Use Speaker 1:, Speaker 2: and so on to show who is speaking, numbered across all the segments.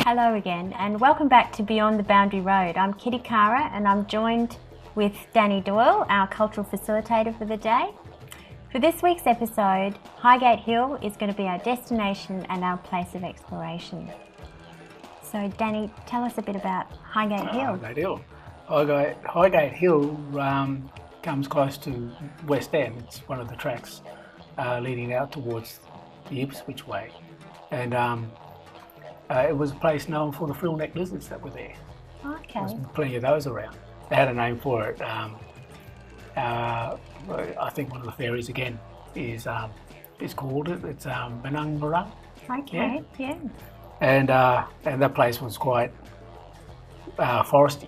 Speaker 1: Hello again and welcome back to Beyond the Boundary Road. I'm Kitty Cara and I'm joined with Danny Doyle, our cultural facilitator for the day. For this week's episode, Highgate Hill is going to be our destination and our place of exploration. So Danny, tell us a bit about Highgate Hill.
Speaker 2: Highgate Hill comes close to West End. It's one of the tracks leading out towards the Ipswich way. And it was a place known for the frill-necked lizards that were there.
Speaker 1: Okay.
Speaker 2: There's plenty of those around. They had a name for it. I think one of the fairies again is called it. It's Mandarin.
Speaker 1: Okay, yeah.
Speaker 2: And that place was quite foresty.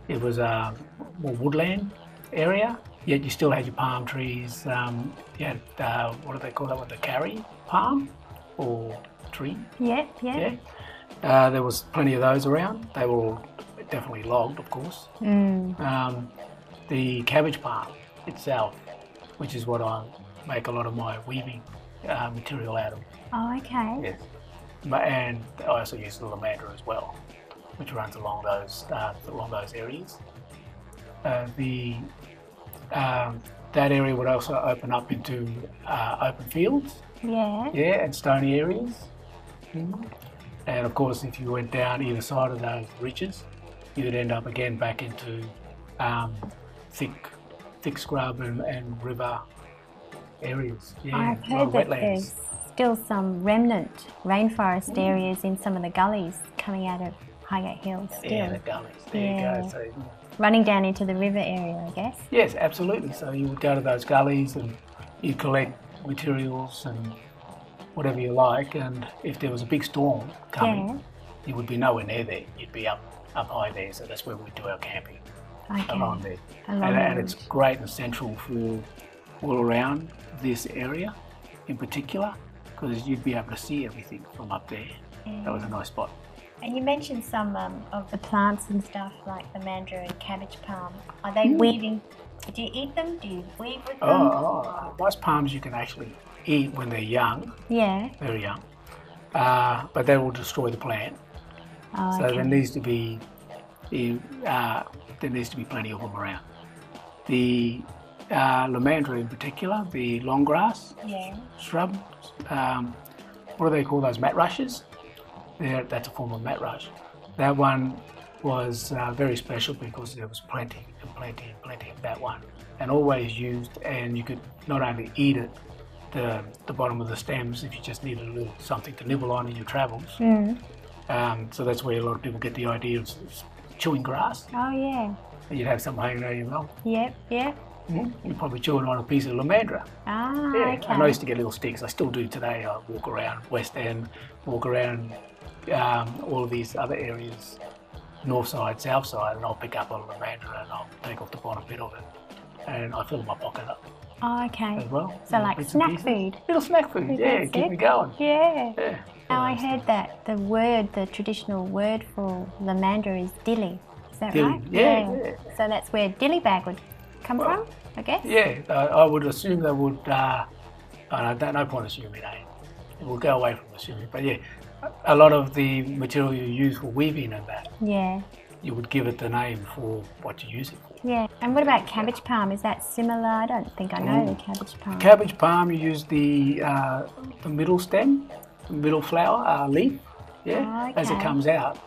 Speaker 2: It was a more woodland area, yet you still had your palm trees. You had, what do they call that one, the carry palm or tree?
Speaker 1: Yeah.
Speaker 2: There was plenty of those around. They were all definitely logged, of course. The cabbage palm itself, which is what I make a lot of my weaving material out of.
Speaker 1: Oh, okay.
Speaker 2: Yes. And I also use the lamandra as well, which runs along those areas. That area would also open up into open fields.
Speaker 1: Yeah.
Speaker 2: Yeah, and stony areas. And of course, if you went down either side of those ridges, you'd end up again back into thick scrub and river areas. Yeah,
Speaker 1: I've heard that
Speaker 2: wetlands.
Speaker 1: there's still some remnant rainforest areas in some of the gullies coming out of Highgate Hill still.
Speaker 2: Yeah, the gullies. There you go. So,
Speaker 1: running down into the river area, I guess.
Speaker 2: yes, absolutely. So you would go to those gullies and you'd collect materials and whatever you like. And if there was a big storm coming, you would be nowhere near there. You'd be up high there. So that's where we do our camping.
Speaker 1: Okay.
Speaker 2: Along there. And it's great and central for all around this area in particular, because you'd be able to see everything from up there.
Speaker 1: Yeah.
Speaker 2: That was a nice spot.
Speaker 1: And you mentioned some of the plants and stuff like the mandarin and cabbage palm. Are they weaving? Do you eat them? Do you weave with them?
Speaker 2: Most palms you can actually eat when they're young.
Speaker 1: Yeah.
Speaker 2: Very young. But they will destroy the plant.
Speaker 1: Oh,
Speaker 2: So
Speaker 1: okay.
Speaker 2: there needs to be plenty of them around. The lamandra in particular, the long grass shrub, what do they call those, mat rushes? That's a form of mat rush. That one was very special because there was plenty of that one, and always used, and you could not only eat it, the bottom of the stems, if you just needed a little something to nibble on in your travels. So that's where a lot of people get the idea of chewing grass.
Speaker 1: Oh, yeah.
Speaker 2: And you'd have something hanging out your mouth.
Speaker 1: Yep.
Speaker 2: You're probably chewing on a piece of lamandra.
Speaker 1: Ah,
Speaker 2: Yeah,
Speaker 1: okay.
Speaker 2: and I used to get little sticks. I still do today. I walk around West End, walk around all of these other areas, north side, south side, and I'll pick up a lamandra and I'll take off the bottom bit of it, and I fill my pocket up
Speaker 1: Oh, okay.
Speaker 2: as well.
Speaker 1: So
Speaker 2: Little
Speaker 1: like
Speaker 2: bits and
Speaker 1: snack
Speaker 2: pieces.
Speaker 1: food.
Speaker 2: Little snack food, yeah,
Speaker 1: That's
Speaker 2: keep
Speaker 1: it.
Speaker 2: me going.
Speaker 1: Yeah.
Speaker 2: Yeah.
Speaker 1: Now I heard that the traditional word for lamandra is dilly. Is that
Speaker 2: Dilly,
Speaker 1: right?
Speaker 2: yeah.
Speaker 1: So that's where dilly bag would come from, I guess?
Speaker 2: Yeah, I would assume they would, no point assuming, we'll go away from assuming, but yeah, a lot of the material you use for weaving and that,
Speaker 1: Yeah.
Speaker 2: you would give it the name for what you use it for.
Speaker 1: Yeah. And what about cabbage palm? Is that similar? I don't think I know the cabbage palm.
Speaker 2: Cabbage palm, you use the middle stem, the middle flower, leaf, as it
Speaker 1: Okay.
Speaker 2: comes out,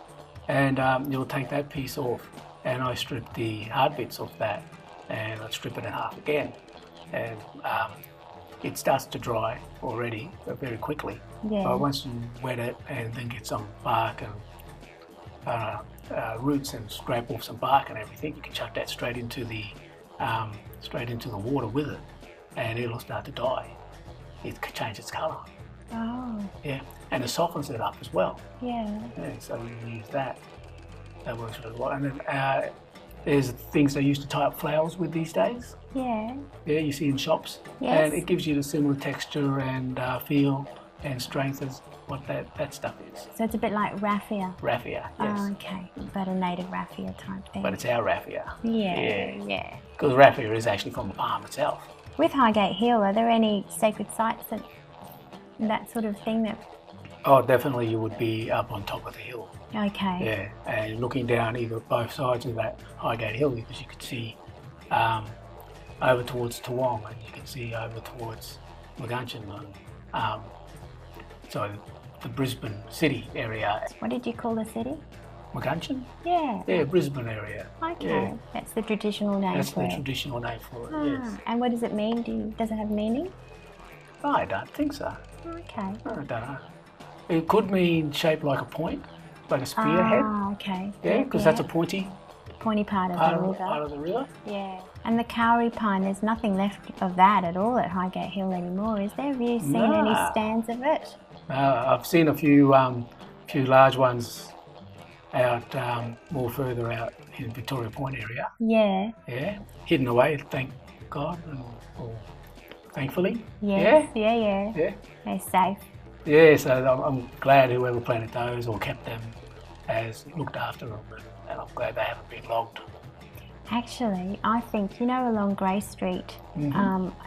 Speaker 2: and you'll take that piece off, and I strip the hard bits off that, and I strip it in half again, and it starts to dry already very quickly.
Speaker 1: Yeah.
Speaker 2: But once you wet it and then get some bark and roots and scrape off some bark and everything, you can chuck that straight into the water with it, and it'll start to die. It could change its colour.
Speaker 1: Oh.
Speaker 2: Yeah, and it softens it up as well.
Speaker 1: Yeah.
Speaker 2: Yeah, so you use that. That works really well. And then there's things they used to tie up flowers with these days.
Speaker 1: Yeah.
Speaker 2: Yeah, you see in shops.
Speaker 1: Yes.
Speaker 2: And it gives you the similar texture and feel and strength as what that stuff is.
Speaker 1: So it's a bit like raffia.
Speaker 2: Raffia, yes.
Speaker 1: Oh, okay. But a native raffia type thing.
Speaker 2: But it's our raffia.
Speaker 1: Yeah.
Speaker 2: Because raffia is actually from the palm itself.
Speaker 1: With Highgate Hill, are there any sacred sites that that sort of thing? That
Speaker 2: Oh, definitely you would be up on top of the hill.
Speaker 1: okay.
Speaker 2: Yeah, and looking down either both sides of that Highgate Hill, because you could see over towards Toowong, and you can see over towards Magunchin, and so the Brisbane city area.
Speaker 1: What did you call the city?
Speaker 2: Magunchin?
Speaker 1: Yeah.
Speaker 2: Yeah, Brisbane area.
Speaker 1: Okay.
Speaker 2: Yeah.
Speaker 1: That's the traditional name
Speaker 2: That's
Speaker 1: for
Speaker 2: the
Speaker 1: it.
Speaker 2: traditional name for it,
Speaker 1: Ah,
Speaker 2: yes.
Speaker 1: and what does it mean? Does it have meaning?
Speaker 2: I don't think so.
Speaker 1: Okay.
Speaker 2: I don't know. It could mean shaped like a point, like a spearhead.
Speaker 1: Ah, okay.
Speaker 2: Yeah, because that's a pointy
Speaker 1: pointy part of the river.
Speaker 2: part of the river.
Speaker 1: Yeah. And the kauri pine, there's nothing left of that at all at Highgate Hill anymore, is there? Have you seen any stands of it?
Speaker 2: I've seen a few large ones out more further out in Victoria Point area.
Speaker 1: Yeah.
Speaker 2: Yeah, hidden away, thank God, or thankfully.
Speaker 1: Yes. Yeah.
Speaker 2: Yeah.
Speaker 1: They're safe.
Speaker 2: Yeah, so I'm glad whoever planted those or kept them has looked after them, and I'm glad they haven't been logged.
Speaker 1: Actually, I think, along Grey Street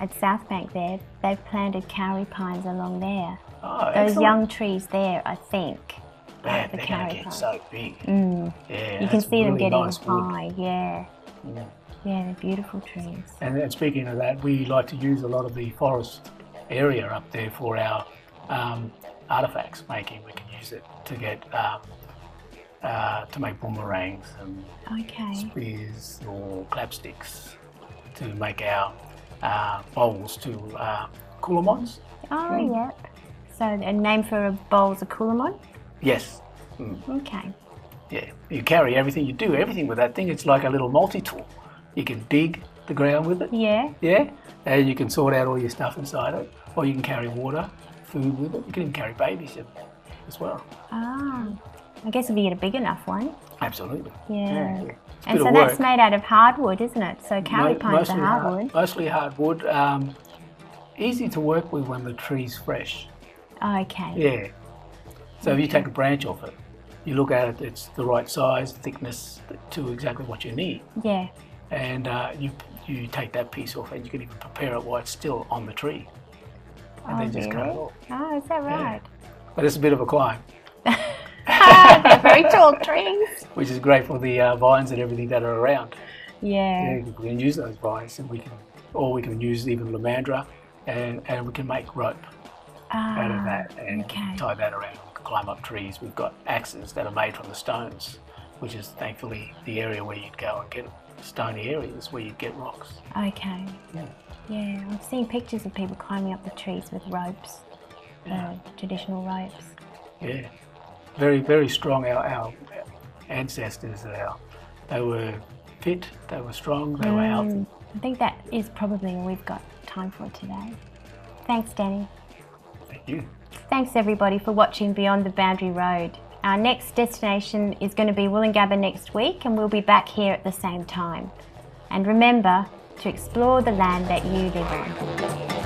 Speaker 1: at South Bank there, they've planted kauri pines along there.
Speaker 2: Oh,
Speaker 1: Those
Speaker 2: excellent.
Speaker 1: young trees there, I think.
Speaker 2: Man,
Speaker 1: the
Speaker 2: they're going to
Speaker 1: kauri
Speaker 2: get
Speaker 1: pines.
Speaker 2: so big.
Speaker 1: Mm.
Speaker 2: Yeah,
Speaker 1: You can
Speaker 2: that's
Speaker 1: see them
Speaker 2: really
Speaker 1: getting
Speaker 2: nice wood.
Speaker 1: high, yeah.
Speaker 2: Yeah.
Speaker 1: Yeah, they're beautiful trees.
Speaker 2: And speaking of that, we like to use a lot of the forest area up there for our artifacts making. We can use it to get to make boomerangs and
Speaker 1: Okay.
Speaker 2: spears or clapsticks, to make our bowls to coolamons.
Speaker 1: Oh, yep. So a name for a bowl's a coolamon?
Speaker 2: Yes.
Speaker 1: Okay.
Speaker 2: Yeah. You carry everything. You do everything with that thing. It's like a little multi-tool. You can dig the ground with it.
Speaker 1: Yeah.
Speaker 2: Yeah. And you can sort out all your stuff inside it. Or you can carry water, food with it. You can even carry babies as well.
Speaker 1: Ah. I guess if you get a big enough one.
Speaker 2: Absolutely.
Speaker 1: Yeah.
Speaker 2: It's a
Speaker 1: And
Speaker 2: bit
Speaker 1: so
Speaker 2: of
Speaker 1: that's
Speaker 2: work.
Speaker 1: made out of hardwood, isn't it? So kauri pines are
Speaker 2: Mostly
Speaker 1: hardwood.
Speaker 2: Mostly hardwood. Easy to work with when the tree's fresh.
Speaker 1: Okay.
Speaker 2: Yeah. So if you take a branch off it, you look at it, it's the right size, thickness to exactly what you need.
Speaker 1: Yeah.
Speaker 2: And you take that piece off, and you can even prepare it while it's still on the tree. And then just cut it off.
Speaker 1: Oh, is that right?
Speaker 2: But it's a bit of a climb,
Speaker 1: They're very tall trees.
Speaker 2: which is great for the vines and everything that are around.
Speaker 1: Yeah.
Speaker 2: Yeah, we can use those vines, and we can use even lamandra, and we can make rope out of that and
Speaker 1: okay.
Speaker 2: tie that around. We can climb up trees. We've got axes that are made from the stones, which is thankfully the area where you'd go and get stony areas where you'd get rocks.
Speaker 1: Okay.
Speaker 2: Yeah.
Speaker 1: Yeah, I've seen pictures of people climbing up the trees with ropes, traditional ropes.
Speaker 2: Yeah, very, very strong. Our ancestors, they were fit, they were strong, they were healthy.
Speaker 1: I think that is probably all we've got time for today. Thanks, Danny.
Speaker 2: Thank you.
Speaker 1: Thanks everybody for watching Beyond the Boundary Road. Our next destination is going to be Yugambeh next week, and we'll be back here at the same time. And remember to explore the land that you live on.